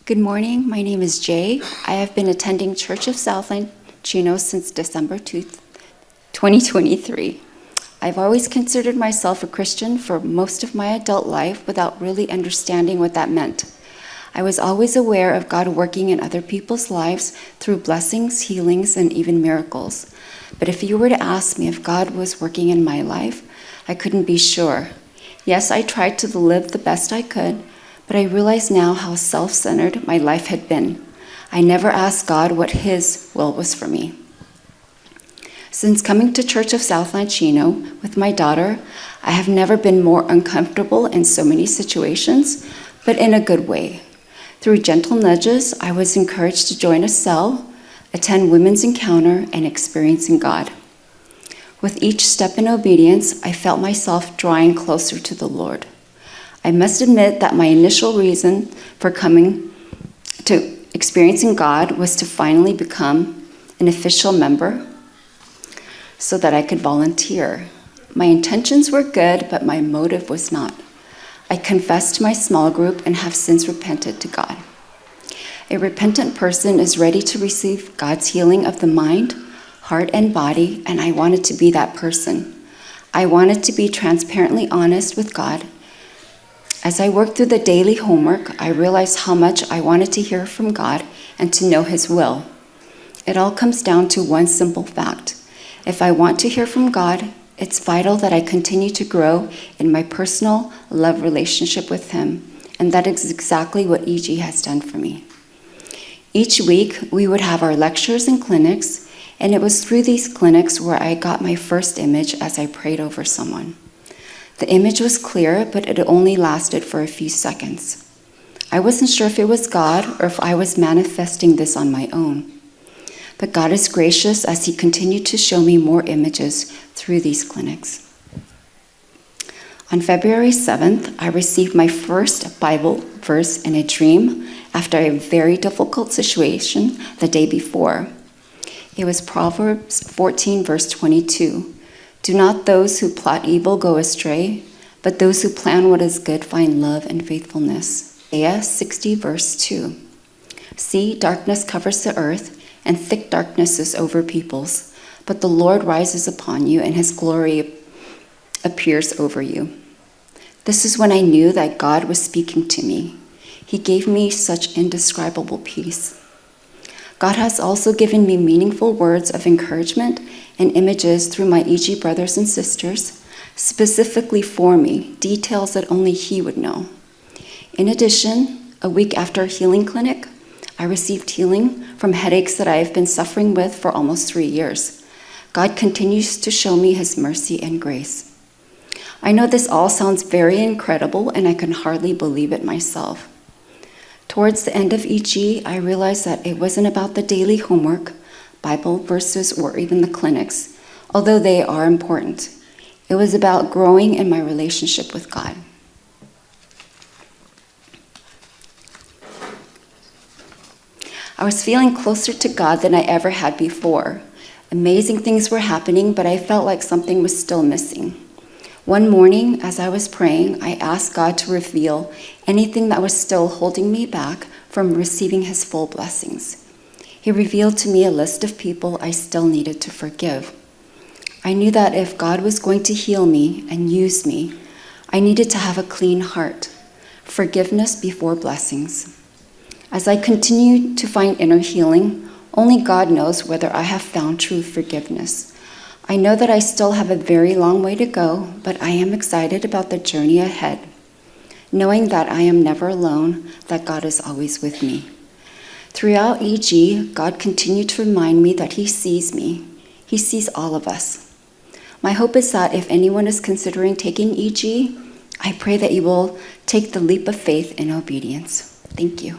Good morning. My name is Jae. I have been attending Church of Southland Chino since December 2023. I've always considered myself a Christian for most of my adult life without really understanding what that meant. I was always aware of God working in other people's lives through blessings, healings, and even miracles. But if you were to ask me if God was working in my life, I couldn't be sure. Yes, I tried to live the best I could, but I realize now how self-centered my life had been. I never asked God what His will was for me. Since coming to Church of Southland Chino with my daughter, I have never been more uncomfortable in so many situations, but in a good way. Through gentle nudges, I was encouraged to join a cell, attend Women's Encounter, and experiencing God. With each step in obedience, I felt myself drawing closer to the Lord. I must admit that my initial reason for coming to experiencing God was to finally become an official member so that I could volunteer. My intentions were good, but my motive was not. I confessed to my small group and have since repented to God. A repentant person is ready to receive God's healing of the mind, heart, and body, and I wanted to be that person. I wanted to be transparently honest with God. As I worked through the daily homework, I realized how much I wanted to hear from God and to know His will. It all comes down to one simple fact. If I want to hear from God, it's vital that I continue to grow in my personal love relationship with Him, and that is exactly what EG has done for me. Each week, we would have our lectures and clinics, and it was through these clinics where I got my first image as I prayed over someone. The image was clear, but it only lasted for a few seconds. I wasn't sure if it was God or if I was manifesting this on my own. But God is gracious as He continued to show me more images through these clinics. On February 7th, I received my first Bible verse in a dream after a very difficult situation the day before. It was Proverbs 14, verse 22. Do not those who plot evil go astray, but those who plan what is good find love and faithfulness. Isaiah 60, verse 2. See, darkness covers the earth, and thick darkness is over peoples, but the Lord rises upon you, and His glory appears over you. This is when I knew that God was speaking to me. He gave me such indescribable peace. God has also given me meaningful words of encouragement and images through my EG brothers and sisters, specifically for me, details that only He would know. In addition, a week after a healing clinic, I received healing from headaches that I have been suffering with for almost 3 years. God continues to show me His mercy and grace. I know this all sounds very incredible, and I can hardly believe it myself. Towards the end of EG, I realized that it wasn't about the daily homework, Bible verses, or even the clinics, although they are important. It was about growing in my relationship with God. I was feeling closer to God than I ever had before. Amazing things were happening, but I felt like something was still missing. One morning, as I was praying, I asked God to reveal anything that was still holding me back from receiving His full blessings. He revealed to me a list of people I still needed to forgive. I knew that if God was going to heal me and use me, I needed to have a clean heart, forgiveness before blessings. As I continue to find inner healing, only God knows whether I have found true forgiveness. I know that I still have a very long way to go, but I am excited about the journey ahead, knowing that I am never alone, that God is always with me. Throughout EG, God continued to remind me that He sees me. He sees all of us. My hope is that if anyone is considering taking EG, I pray that you will take the leap of faith in obedience. Thank you.